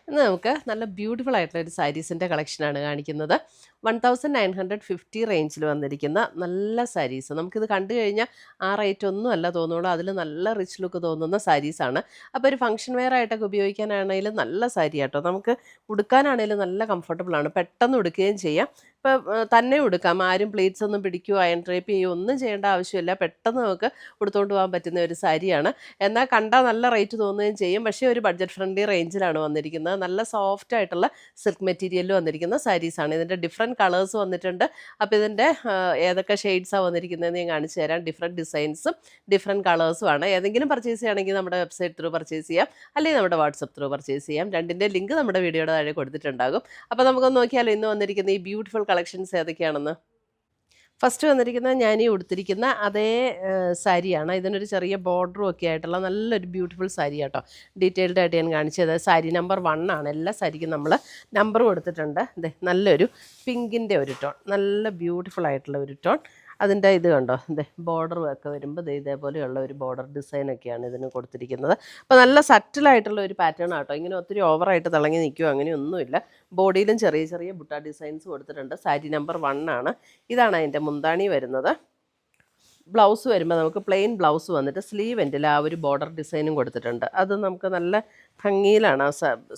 ഇന്ന് നമുക്ക് നല്ല ബ്യൂട്ടിഫുൾ ആയിട്ടുള്ള ഒരു സാരീസിൻ്റെ കളക്ഷനാണ് കാണിക്കുന്നത്. 1950 റേഞ്ചിൽ വന്നിരിക്കുന്ന നല്ല സാരീസ്. നമുക്കിത് കണ്ടു കഴിഞ്ഞാൽ ആ റേറ്റ് ഒന്നും അല്ല തോന്നുള്ളൂ, അതിൽ നല്ല റിച്ച് ലുക്ക് തോന്നുന്ന സാരീസാണ്. അപ്പോൾ ഒരു ഫംഗ്ഷൻ വെയർ ആയിട്ടൊക്കെ ഉപയോഗിക്കാനാണെങ്കിലും നല്ല സാരി കേട്ടോ. നമുക്ക് ഉടുക്കാനാണെങ്കിലും നല്ല കംഫർട്ടബിളാണ്, പെട്ടെന്ന് ഉടുക്കുകയും ചെയ്യാം. ഇപ്പോൾ തന്നെ ഉടുക്കാം, ആരും പ്ലീറ്റ്സ് ഒന്നും പിടിക്കുകയോ അയൺ ഡ്രേപ്പ് ചെയ്യുകയോ ഒന്നും ചെയ്യേണ്ട ആവശ്യമില്ല. പെട്ടെന്ന് നമുക്ക് ഉടുത്തുകൊണ്ട് പോകാൻ പറ്റുന്ന ഒരു സാരിയാണ്. എന്നാൽ കണ്ടാൽ നല്ല റേറ്റ് തോന്നുകയും ചെയ്യും. പക്ഷേ ഒരു ബഡ്ജറ്റ് ഫ്രണ്ട്ലി റേഞ്ചിലാണ് വന്നിരിക്കുന്നത്. നല്ല സോഫ്റ്റ് ആയിട്ടുള്ള സിൽക്ക് മെറ്റീരിയലിൽ വന്നിരിക്കുന്ന സാരീസാണ്. ഇതിൻ്റെ ഡിഫറെൻറ്റ് കളേഴ്സ് വന്നിട്ടുണ്ട്. അപ്പോൾ ഇതിൻ്റെ ഏതൊക്കെ ഷെയ്ഡ്സാണ് വന്നിരിക്കുന്നതെന്ന് ഞാൻ കാണിച്ചു തരാം. ഡിഫറെൻറ്റ് ഡിസൈൻസും ഡിഫറെൻറ്റ് കളേഴ്സുമാണ്. ഏതെങ്കിലും പർച്ചേസ് ചെയ്യുകയാണെങ്കിൽ നമ്മുടെ വെബ്സൈറ്റ് ത്രൂ പർച്ചേസ് ചെയ്യാം, അല്ലെങ്കിൽ നമ്മുടെ വാട്സപ്പ് ത്രൂ പർച്ചേസ് ചെയ്യാം. രണ്ടിൻ്റെ ലിങ്ക് നമ്മുടെ വീഡിയോയുടെ താഴെ കൊടുത്തിട്ടുണ്ടാകും. അപ്പോൾ നമുക്കൊന്ന് നോക്കിയാലോ ഇന്ന് വന്നിരിക്കുന്ന ഈ ബ്യൂട്ടിഫുൾ കളക്ഷൻസ് ഏതൊക്കെയാണെന്ന്. ഫസ്റ്റ് വന്നിരിക്കുന്നത് ഞാൻ ഈ ഉടുത്തിരിക്കുന്ന അതേ സാരിയാണ്. ഇതിനൊരു ചെറിയ ബോർഡറും ഒക്കെ ആയിട്ടുള്ള നല്ലൊരു ബ്യൂട്ടിഫുൾ സാരി കേട്ടോ. ഡീറ്റെയിൽഡ് ആയിട്ട് ഞാൻ കാണിച്ചത് സാരി നമ്പർ 1 ആണ്. എല്ലാ സാരിക്കും നമ്മൾ നമ്പർ കൊടുത്തിട്ടുണ്ട്. ഇതേ നല്ലൊരു പിങ്കിൻ്റെ ഒരു ടോൺ, നല്ല ബ്യൂട്ടിഫുൾ ആയിട്ടുള്ള ഒരു ടോൺ. അതിൻ്റെ ഇത് കണ്ടോ, ഇതേ ബോർഡർ ഒക്കെ വരുമ്പോൾ ഇതേപോലെയുള്ള ഒരു ബോർഡർ ഡിസൈനൊക്കെയാണ് ഇതിന് കൊടുത്തിരിക്കുന്നത്. അപ്പോൾ നല്ല സറ്റിലായിട്ടുള്ള ഒരു പാറ്റേൺ ആട്ടോ. ഇങ്ങനെ ഒത്തിരി ഓവറായിട്ട് തിളങ്ങി നിൽക്കുമോ അങ്ങനെയൊന്നുമില്ല. ബോഡിയിലും ചെറിയ ചെറിയ ബുട്ട ഡിസൈൻസ് കൊടുത്തിട്ടുണ്ട്. സാരി നമ്പർ 1 ആണ്. ഇതാണ് അതിൻ്റെ മുന്താണി വരുന്നത്. ബ്ലൗസ് വരുമ്പോൾ നമുക്ക് പ്ലെയിൻ ബ്ലൗസ് വന്നിട്ട് സ്ലീവ് എൻഡിൽ ആ ഒരു ബോർഡർ ഡിസൈനും കൊടുത്തിട്ടുണ്ട്. അത് നമുക്ക് നല്ല ഭംഗിയിലാണ് ആ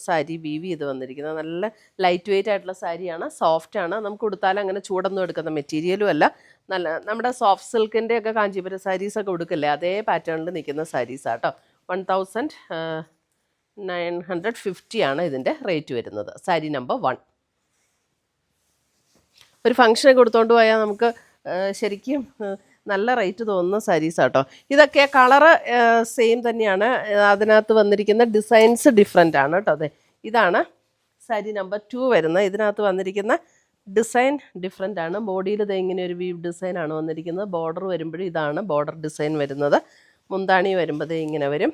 സാരി വീവ് ചെയ്ത് വന്നിരിക്കുന്നത്. നല്ല ലൈറ്റ് വെയ്റ്റ് ആയിട്ടുള്ള സാരിയാണ്, സോഫ്റ്റാണ്. നമുക്ക് ഉടുത്താലും അങ്ങനെ ചൂടൊന്നും എടുക്കുന്ന മെറ്റീരിയലും അല്ല. നല്ല നമ്മുടെ സോഫ്റ്റ് സിൽക്കിൻ്റെ ഒക്കെ കാഞ്ചീപുരം സാരീസൊക്കെ ഉടുക്കില്ലേ, അതേ പാറ്റേണിൽ നിൽക്കുന്ന സാരീസാട്ടോ. 1950 ആണ് ഇതിൻ്റെ റേറ്റ് വരുന്നത്. സാരി നമ്പർ 1. ഒരു ഫംഗ്ഷനൊക്കെ കൊടുത്തുകൊണ്ട് പോയാൽ നമുക്ക് ശരിക്കും നല്ല റേറ്റ് തോന്നുന്ന സാരീസാട്ടോ. ഇതൊക്കെ കളറ് സെയിം തന്നെയാണ്, അതിനകത്ത് വന്നിരിക്കുന്ന ഡിസൈൻസ് ഡിഫറെൻ്റ് ആണ് കേട്ടോ. അതെ, ഇതാണ് സാരി നമ്പർ 2 വരുന്നത്. ഇതിനകത്ത് വന്നിരിക്കുന്ന ഡിസൈൻ ഡിഫറെൻ്റ് ആണ്. ബോഡിയിൽ ഇത് ഇങ്ങനെ ഒരു വീവ് ഡിസൈനാണ് വന്നിരിക്കുന്നത്. ബോർഡർ വരുമ്പോഴും ഇതാണ് ബോർഡർ ഡിസൈൻ വരുന്നത്. മുന്താണി വരുമ്പോൾ ഇങ്ങനെ വരും.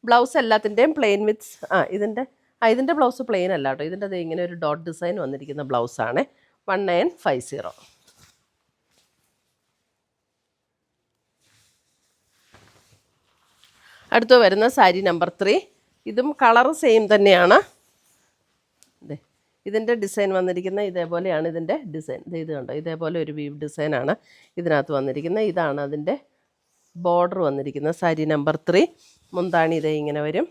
ബ്ലൗസ് എല്ലാത്തിൻ്റെയും പ്ലെയിൻ വിത്ത് ഇതിൻ്റെ ബ്ലൗസ് പ്ലെയിൻ അല്ല കേട്ടോ. ഇതിൻ്റെ ഇങ്ങനെ ഒരു ഡോട്ട് ഡിസൈൻ വന്നിരിക്കുന്ന ബ്ലൗസാണ്. 1950. അടുത്ത് വരുന്ന സാരി നമ്പർ 3. ഇതും കളർ സെയിം തന്നെയാണ്. ഇതിൻ്റെ ഡിസൈൻ വന്നിരിക്കുന്ന ഇതേപോലെയാണ്. ഇതിൻ്റെ ഡിസൈൻ ഇത് കണ്ടോ, ഇതേപോലെ ഒരു വീവ് ഡിസൈനാണ് ഇതിനകത്ത് വന്നിരിക്കുന്നത്. ഇതാണ് അതിൻ്റെ ബോർഡർ വന്നിരിക്കുന്നത്. സാരി നമ്പർ 3. മുന്താണി ഇങ്ങനെ വരും.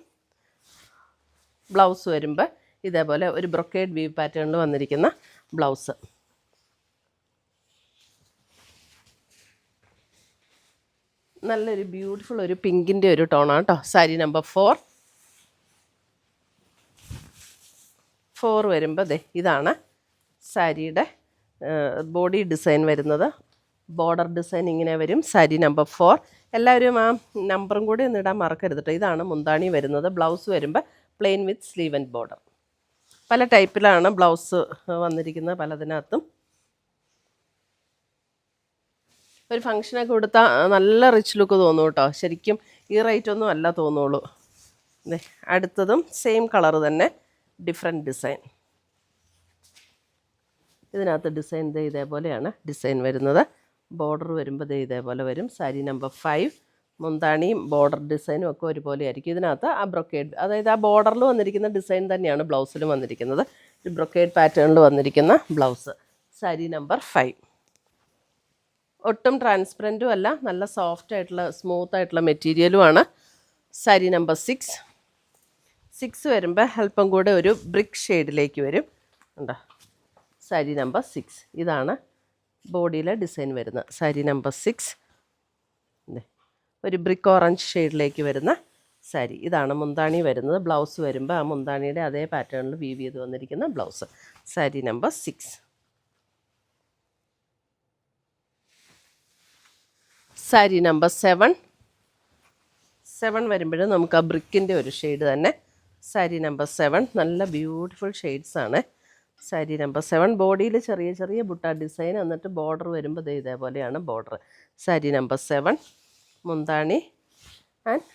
ബ്ലൗസ് വരുമ്പോൾ ഇതേപോലെ ഒരു ബ്രൊക്കേഡ് വീവ് പാറ്റേണിൽ വന്നിരിക്കുന്ന ബ്ലൗസ്. നല്ലൊരു ബ്യൂട്ടിഫുൾ ഒരു പിങ്കിൻ്റെ ഒരു ടോണാണ് കേട്ടോ. സാരി നമ്പർ 4 വരുമ്പോൾ ഇതാണ് സാരിയുടെ ബോഡി ഡിസൈൻ വരുന്നത്. ബോർഡർ ഡിസൈൻ ഇങ്ങനെ വരും. സാരി നമ്പർ 4. എല്ലാവരും ആ നമ്പറും കൂടി ഒന്ന് ഇടാൻ മറക്കരുത് കേട്ടോ. ഇതാണ് മുന്താണി വരുന്നത്. ബ്ലൗസ് വരുമ്പോൾ plain with sleeve and border. പല ടൈപ്പിലാണ് ബ്ലൗസ് വന്നിരിക്കുന്നത്, പലതിനകത്തും. ഒരു ഫംഗ്ഷനൊക്കെ കൊടുത്താൽ നല്ല റിച്ച് ലുക്ക് തോന്നും കേട്ടോ. ശരിക്കും ഈ റേറ്റ് ഒന്നും അല്ല തോന്നുള്ളൂ. അടുത്തതും സെയിം കളർ തന്നെ, ഡിഫറെൻറ്റ് ഡിസൈൻ. ഇതിനകത്ത് ഡിസൈൻ ഇതേപോലെയാണ് ഡിസൈൻ വരുന്നത്. ബോർഡർ വരുമ്പോൾ ഇതേപോലെ വരും. സാരി നമ്പർ 5. മുന്താണിയും ബോർഡർ ഡിസൈനും ഒക്കെ ഒരുപോലെ ആയിരിക്കും. ഇതിനകത്ത് ആ ബ്രൊക്കേഡ്, അതായത് ആ ബോർഡറിൽ വന്നിരിക്കുന്ന ഡിസൈൻ തന്നെയാണ് ബ്ലൗസിലും വന്നിരിക്കുന്നത്. ബ്രൊക്കേഡ് പാറ്റേണിൽ വന്നിരിക്കുന്ന ബ്ലൗസ്. സാരി നമ്പർ 5. ഒട്ടും ട്രാൻസ്പെറൻറ്റും അല്ല, നല്ല സോഫ്റ്റ് ആയിട്ടുള്ള സ്മൂത്ത് ആയിട്ടുള്ള മെറ്റീരിയലുമാണ്. സാരി നമ്പർ 6 വരുമ്പോൾ അല്പം കൂടെ ഒരു ബ്രിക്ക് ഷെയ്ഡിലേക്ക് വരും. ഉണ്ടോ, സാരി നമ്പർ 6. ഇതാണ് ബോഡിയിലെ ഡിസൈൻ വരുന്നത്. സാരി നമ്പർ 6 ഒരു ബ്രിക്ക് ഓറഞ്ച് ഷെയ്ഡിലേക്ക് വരുന്ന സാരി. ഇതാണ് മുന്താണി വരുന്നത്. ബ്ലൗസ് വരുമ്പോൾ ആ മുന്താണിയുടെ അതേ പാറ്റേണിൽ വീവ് ചെയ്ത് വന്നിരിക്കുന്ന blouse. Sari number 6. Sari number 7 വരുമ്പോഴും നമുക്ക് ആ ബ്രിക്കിൻ്റെ ഒരു ഷെയ്ഡ് തന്നെ. സാരി നമ്പർ 7 നല്ല ബ്യൂട്ടിഫുൾ ഷെയ്ഡ്സാണ്. സാരി നമ്പർ 7 ബോഡിയിൽ ചെറിയ ചെറിയ ബുട്ട ഡിസൈൻ, എന്നിട്ട് ബോർഡർ വരുമ്പോൾ ഇതേപോലെയാണ് ബോർഡർ. സാരി നമ്പർ 7. മുന്താണി and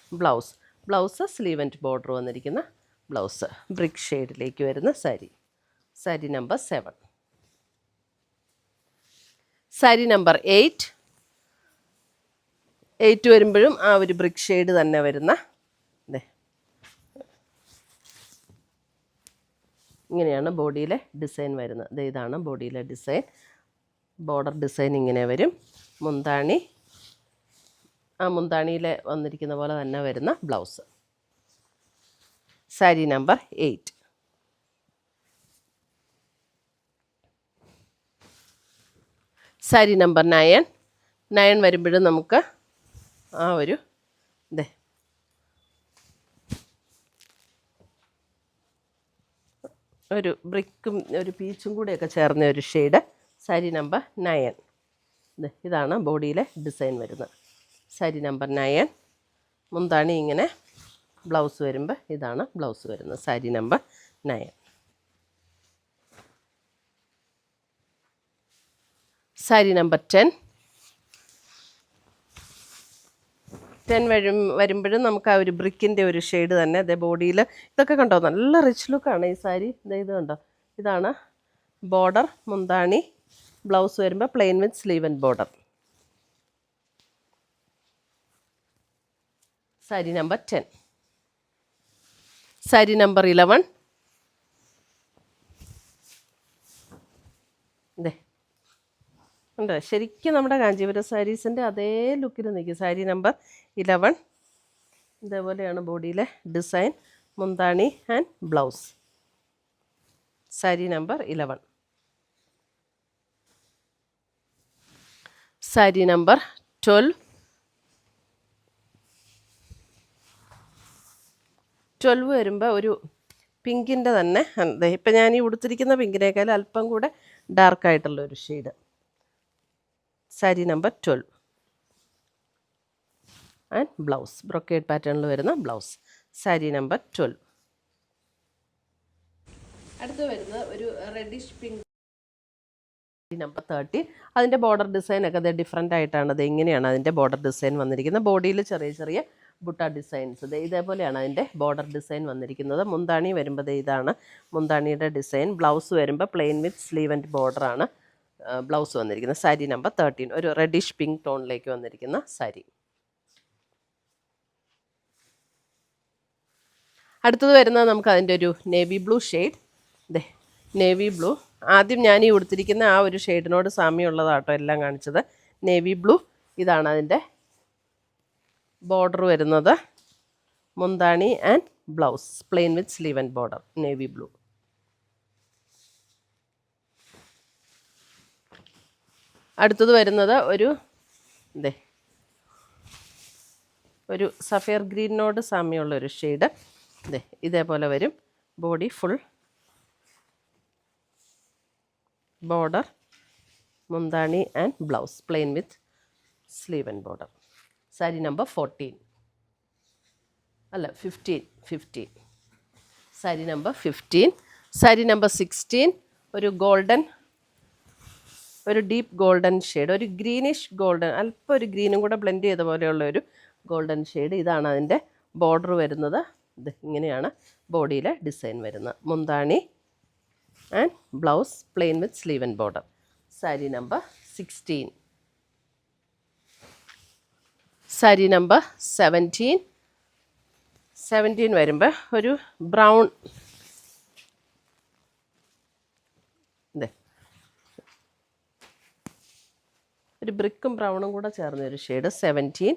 blouse sleeve and border വന്നിരിക്കുന്ന ബ്ലൗസ്. ബ്രിക്ക് ഷെയ്ഡിലേക്ക് വരുന്ന സാരി. സാരി നമ്പർ 7. സാരി നമ്പർ 8 വരുമ്പോഴും ആ ഒരു ബ്രിക്ക് ഷെയ്ഡ് തന്നെ വരുന്ന ഇങ്ങനെയാണ് ബോഡിയിലെ ഡിസൈൻ വരുന്നത്. ഇതാണ് ബോഡിയിലെ ഡിസൈൻ. ബോർഡർ ഡിസൈൻ ഇങ്ങനെ വരും. മുന്താണി, ആ മുന്താണിയിൽ വന്നിരിക്കുന്ന പോലെ തന്നെ വരുന്ന blouse. Sari number 8. Sari number 9 വരുമ്പോഴും നമുക്ക് ആ ഒരു ഒരു ബ്രിക്കും ഒരു പീച്ചും കൂടെയൊക്കെ ചേർന്ന ഒരു ഷെയ്ഡ്. സാരി നമ്പർ 9. ഇതാണ് ബോഡിയിലെ ഡിസൈൻ വരുന്നത്. സാരി നമ്പർ 9. മുന്താണി ഇങ്ങനെ, ബ്ലൗസ് വരുമ്പോൾ ഇതാണ് ബ്ലൗസ് വരുന്നത്. സാരി നമ്പർ 9. സാരി നമ്പർ 10 വരുമ്പോഴും നമുക്ക് ആ ഒരു ബ്രിക്കിൻ്റെ ഒരു ഷെയ്ഡ് തന്നെ. അതേ ബോഡിയിൽ ഇതൊക്കെ കണ്ടോ, നല്ല റിച്ച് ലുക്കാണ് ഈ സാരി. ഇത് കണ്ടോ, ഇതാണ് ബോർഡർ. മുന്താണി, ബ്ലൗസ് വരുമ്പോൾ plain with sleeve and border. Sari number 10. Sari number 11. ഉണ്ട്, ശരിക്കും നമ്മുടെ കാഞ്ചീപുരം സാരീസിൻ്റെ അതേ ലുക്കിൽ നിൽക്കും. സാരി നമ്പർ 11. ഇതേപോലെയാണ് ബോഡിയിലെ ഡിസൈൻ. മുന്താണി and blouse. Sari number 11. Sari number 12. 12 വരുമ്പോൾ ഒരു പിങ്കിൻ്റെ തന്നെ, ഇപ്പം ഞാൻ ഈ ഉടുത്തിരിക്കുന്ന പിങ്കിനേക്കാളും അല്പം കൂടെ ഡാർക്കായിട്ടുള്ള ഒരു shade. Sari number 12 and blouse, brocade പാറ്റേണിൽ വരുന്ന ബ്ലൗസ്. സാരി നമ്പർ 12. അടുത്ത് വരുന്നത് ഒരു റെഡിഷ് പിങ്ക്. നമ്പർ 30. അതിൻ്റെ ബോർഡർ ഡിസൈനൊക്കെ അത് ഡിഫറെൻ്റ് ആയിട്ടാണ്. അത് എങ്ങനെയാണ് അതിൻ്റെ ബോർഡർ ഡിസൈൻ വന്നിരിക്കുന്നത്. ബോഡിയിൽ ചെറിയ ചെറിയ ബുട്ട ഡിസൈൻസ്. ഇതേപോലെയാണ് അതിൻ്റെ ബോർഡർ ഡിസൈൻ വന്നിരിക്കുന്നത്. മുന്താണി വരുമ്പോൾ ഇതാണ് മുന്താണിയുടെ ഡിസൈൻ. ബ്ലൗസ് വരുമ്പോൾ പ്ലെയിൻ വിത്ത് സ്ലീവ് ആൻഡ് ബോർഡറാണ് ബ്ലൗസ് വന്നിരിക്കുന്നത്. സാരി നമ്പർ 13. ഒരു റെഡിഷ് പിങ്ക് ടോണിലേക്ക് വന്നിരിക്കുന്ന സാരി. അടുത്തത് വരുന്നത് നമുക്ക് അതിൻ്റെ ഒരു navy blue shade. Navy blue. ആദ്യം ഞാൻ ഈ ഉടുത്തിരിക്കുന്ന ആ ഒരു ഷെയ്ഡിനോട് സാമ്യമുള്ളതാട്ടോ എല്ലാം കാണിച്ചത്. Navy blue. ഇതാണ് അതിൻ്റെ ബോർഡർ വരുന്നത്. മുന്താണി and blouse plain with sleeve and border. Navy blue. അടുത്തത് വരുന്നത് ഒരു സഫയർ ഗ്രീനോട് സാമ്യമുള്ള ഒരു ഷെയ്ഡ്. ഇതേപോലെ വരും. ബോഡി ഫുൾ ബോർഡർ, മുന്താണി and blouse plain with sleeve and border. Sari number 15. അല്ല 15. സാരി നമ്പർ 15. സാരി നമ്പർ 16. ഒരു ഗോൾഡൻ, ഒരു ഡീപ്പ് ഗോൾഡൻ ഷെയ്ഡ്, ഒരു ഗ്രീനിഷ് ഗോൾഡൻ, അല്പം ഒരു ഗ്രീനും കൂടെ ബ്ലെൻഡ് ചെയ്ത പോലെയുള്ള ഒരു ഗോൾഡൻ ഷെയ്ഡ്. ഇതാണ് അതിൻ്റെ ബോർഡർ വരുന്നത്. ഇങ്ങനെയാണ് ബോഡിയിലെ ഡിസൈൻ വരുന്നത്. മുന്താണി and blouse plain with sleeve and border. Sari number 16. Sari number 17 വരുമ്പോൾ ഒരു ബ്രൗൺ, ഒരു ബ്രിക്കും ബ്രൗണും കൂടെ ചേർന്ന ഒരു ഷെയ്ഡ്. 17.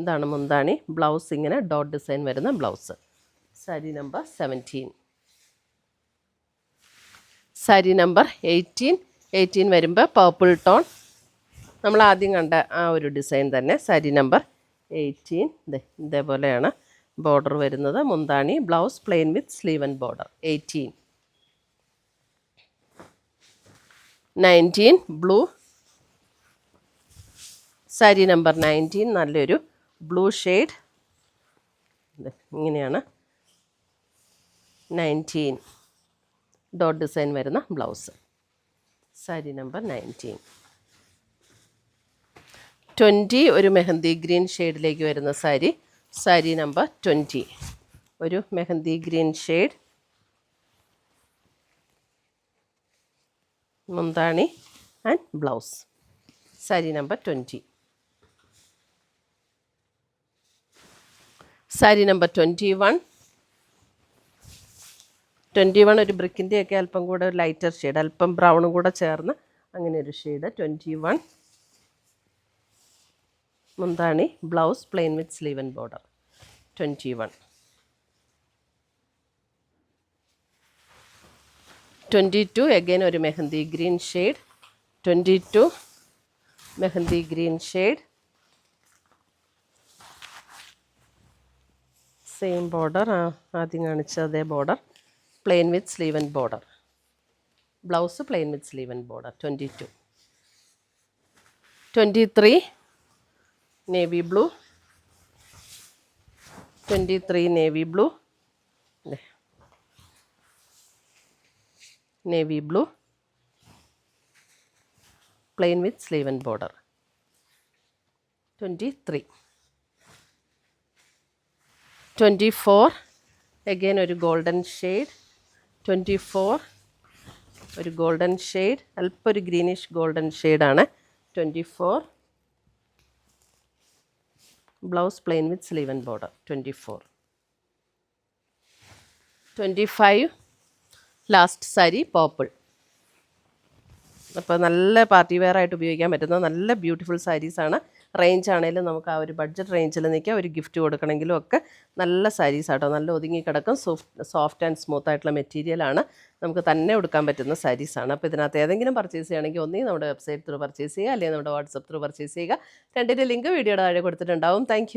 ഇതാണ് മുന്താണി. ബ്ലൗസ് ഇങ്ങനെ ഡോട്ട് ഡിസൈൻ വരുന്ന blouse. Sari number 17. Sari number 18 വരുമ്പോൾ പർപ്പിൾ ടോൺ. നമ്മൾ ആദ്യം കണ്ട ആ ഒരു ഡിസൈൻ തന്നെ. സാരി നമ്പർ 18. ഇതേപോലെയാണ് ബോർഡർ വരുന്നത്. മുന്താണി, blouse plain with sleeve and border. 18. 19 blue. Sari number 19 നല്ലൊരു ബ്ലൂ ഷെയ്ഡ്. ഇങ്ങനെയാണ് 19 ഡോട്ട് ഡിസൈൻ വരുന്ന ബ്ലൗസ്. സാരി നമ്പർ 19. 20 ഒരു മെഹന്തി ഗ്രീൻ ഷെയ്ഡിലേക്ക് വരുന്ന സാരി. സാരി നമ്പർ 20 ഒരു മെഹന്തി ഗ്രീൻ ഷെയ്ഡ്. മുന്താണി and blouse. Sari number 20. Sari number 21. 21 ഒരു ബ്രിക്കിൻ്റെയൊക്കെ അല്പം കൂടെ ഒരു ലൈറ്റർ ഷെയ്ഡ്, അല്പം ബ്രൗണും കൂടെ ചേർന്ന് അങ്ങനെ ഒരു ഷെയ്ഡ്. 21 മുന്താണി, blouse plain with sleeve and border. 21 22 again ഒരു mehndi green shade. 22 mehndi green shade, same border, ആദ്യം കാണിച്ച അതേ border, plain with sleeve and border. Blouse plain with sleeve and border. 22 23 navy blue. 23 navy blue, navy blue plain with sleeve and border. 23 24 again ഒരു golden shade. 24 ഒരു golden shade, അല്പം ഒരു greenish golden ഷെയ്ഡാണ്. 24 blouse plain with sleeve and border. 24 25 last sari purple. അപ്പോൾ നല്ല party wear ആയിട്ട് ഉപയോഗിക്കാൻ പറ്റുന്ന നല്ല ബ്യൂട്ടിഫുൾ സാരീസാണ്. റേഞ്ച് ആണെങ്കിലും നമുക്ക് ആ ഒരു ബഡ്ജറ്റ് റേഞ്ചിൽ നിൽക്കാം. ഒരു ഗിഫ്റ്റ് കൊടുക്കണമെങ്കിലും ഒക്കെ നല്ല സാരീസ് ആട്ടോ. നല്ല ഒതുങ്ങി കിടക്കും, സോഫ്റ്റ് ആൻഡ് സ്മൂത്ത് ആയിട്ടുള്ള മെറ്റീരിയലാണ്. നമുക്ക് തന്നെ ഉടുക്കാൻ പറ്റുന്ന സാരീസാണ്. അപ്പോൾ ഇതിനകത്ത് ഏതെങ്കിലും പർച്ചേസ് ചെയ്യണമെങ്കിൽ ഒന്നേ നമ്മുടെ വെബ്സൈറ്റ് ത്രൂ പർച്ചേസ് ചെയ്യുക, അല്ലെങ്കിൽ നമ്മുടെ വാട്സപ്പ് ത്രൂ പർച്ചേസ് ചെയ്യുക. രണ്ടിൻ്റെ ലിങ്ക് വീഡിയോയുടെ താഴെ കൊടുത്തിട്ടുണ്ടാവും. താങ്ക്